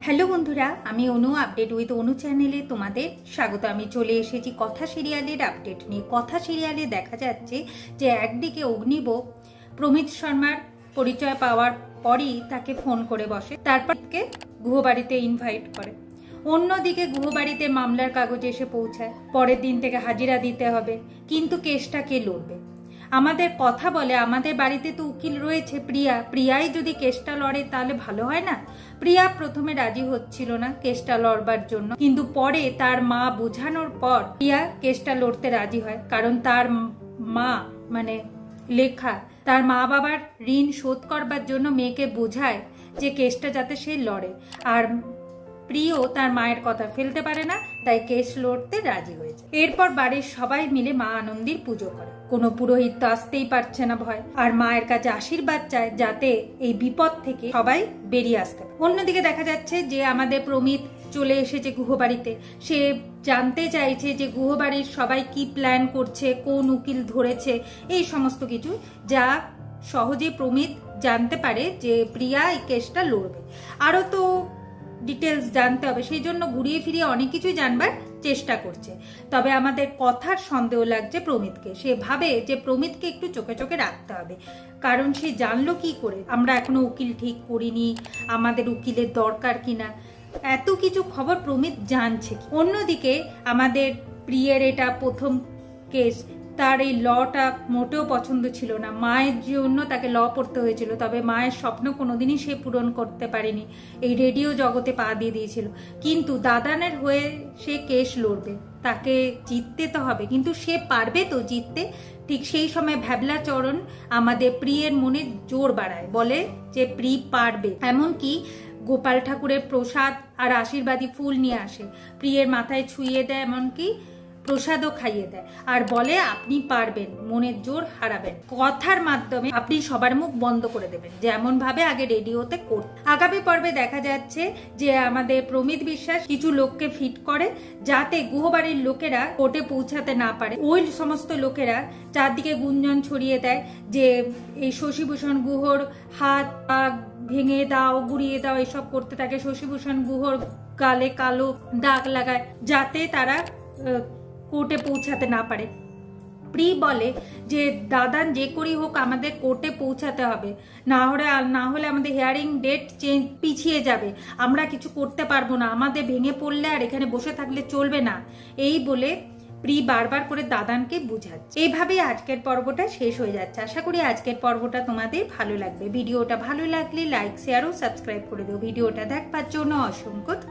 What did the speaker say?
Hello বন্ধুরা, আমি অনু update with অনু চ্যানেলে তোমাদের স্বাগত। আমি চলে এসেছি কথা সিরিয়ালের আপডেট নিয়ে। কথা সিরিয়ালে দেখা যাচ্ছে যে একদিকে অগ্নিব প্রমিত শর্মার পরিচয় পাওয়ার পরই তাকে ফোন করে বসে, তারপর গুহবাড়িতে ইনভাইট করে। অন্যদিকে গুহবাড়িতে মামলার কাগজ এসে পৌঁছায়, পরের দিন থেকে হাজিরা দিতে হবে, কিন্তু কেসটা কে লড়বে? আমাদের কথা বলে আমাদের বাড়িতে তো উকিল রয়েছে প্রিয়াই যদি কেসটা লড়ে তাহলে ভালো হয় না। প্রিয়া প্রথমে রাজি হচ্ছিল না কেসটা লড়বার জন্য, কিন্তু পরে তার মা বোঝানোর পর প্রিয়া কেসটা লড়তে রাজি হয়। কারণ তার মা মানে লেখা তার মা বাবার ঋণ শোধ করবার জন্য মেয়েকে বোঝায় যে কেসটা যাতে সে লড়ে। আর প্রিয় তার মায়ের কথা ফেলতে পারে না, তাই কেস লড়তে রাজি হয়েছে। এরপর বাড়ির সবাই মিলে মা আনন্দীর পুজো করে। কোনো পুরোহিত তো আসতেই পারছে না ভয়, আর মায়ের কাছে আশীর্বাদ চায় যাতে এই বিপদ থেকে সবাই বেরিয়ে আসতে পারে। অন্যদিকে দেখা যাচ্ছে যে আমাদের প্রমিত চলে এসেছে গুহবাড়িতে। সে জানতে চাইছে যে গুহবাড়ির সবাই কি প্ল্যান করছে, কোন উকিল ধরেছে, এই সমস্ত কিছু, যা সহজে প্রমিত জানতে পারে যে প্রিয়া এই কেসটা লড়বে। আরো তো ডিটেলস জানতে হবে, সেই জন্য ঘুরিয়ে ফিরিয়ে অনেক কিছুই জানবার চেষ্টা করছে। তবে আমাদের কথার সন্দেহ লাগছে প্রমিতকে। সে ভাবে যে প্রমিতকে একটু চোখে চোখে রাখতে হবে, কারণ সে জানলো কি করে আমরা এখনো উকিল ঠিক করিনি, আমাদের উকিলের দরকার কিনা, এত কিছু খবর প্রমিত জানছে। অন্যদিকে আমাদের প্রিয়ের এটা প্রথম কেস, তার এই লটা মোটেও পছন্দ ছিল না। মায়ের জন্য তাকে ল পড়তে হয়েছিল, তবে মায়ের স্বপ্ন কোনোদিনই সে পূরণ করতে পারেনি। এই রেডিও জগতে পা দিয়ে দিয়েছিল, কিন্তু দাদানের হয়ে সে কেস লড়বে, তাকে জিততে তো হবে। কিন্তু সে পারবে তো জিততে? ঠিক সেই সময় ভ্যাবলা চরণ আমাদের প্রিয়ের মনে জোর বাড়ায়, বলে যে প্রি পারবে। এমনকি গোপাল ঠাকুরের প্রসাদ আর আশীর্বাদী ফুল নিয়ে আসে, প্রিয়ের মাথায় ছুঁয়ে দেয়, এমনকি প্রসাদও খাইয়ে দেয়, আর বলে আপনি পারবেন, মনের জোর হারাবেন। কথার মাধ্যমে আপনি সবার মুখ বন্ধ করে দেবেন, যেমন ভাবে আগে রেডিওতে করত। আগামী পর্বে দেখা যাচ্ছে যে আমাদের প্রমিত বিশ্বাস কিছু লোককে ফিট করে যাতে গুহবাড়ির লোকেরা কোর্টে পৌঁছাতে না পারে। ওই সমস্ত লোকেরা চারদিকে গুঞ্জন ছড়িয়ে দেয় যে এই শশীভূষণ গুহর হাত পা ভেঙে দাও, গুড়িয়ে দাও, এসব করতে থাকে। শশীভূষণ গুহর গালে কালো দাগ লাগায় যাতে তারা কোর্টে পৌঁছাতে না পারে। প্রি বলে যে দাদান যে করেই হোক আমাদের কোর্টে পৌঁছাতে হবে, না হলে আমাদের হিয়ারিং ডেট পিছিয়ে যাবে, আমরা কিছু করতে পারবো না, আমাদের ভেঙে পড়লে আর এখানে বসে থাকলে চলবে না, এই বলে প্রি বারবার করে দাদানকে বুঝাচ্ছে। এইভাবেই আজকের পর্বটা শেষ হয়ে যাচ্ছে। আশা করি আজকের পর্বটা তোমাদের ভালো লাগবে। ভিডিওটা ভালো লাগলে লাইক, শেয়ার ও সাবস্ক্রাইব করে দিও। ভিডিওটা দেখবার জন্য অসংখ্য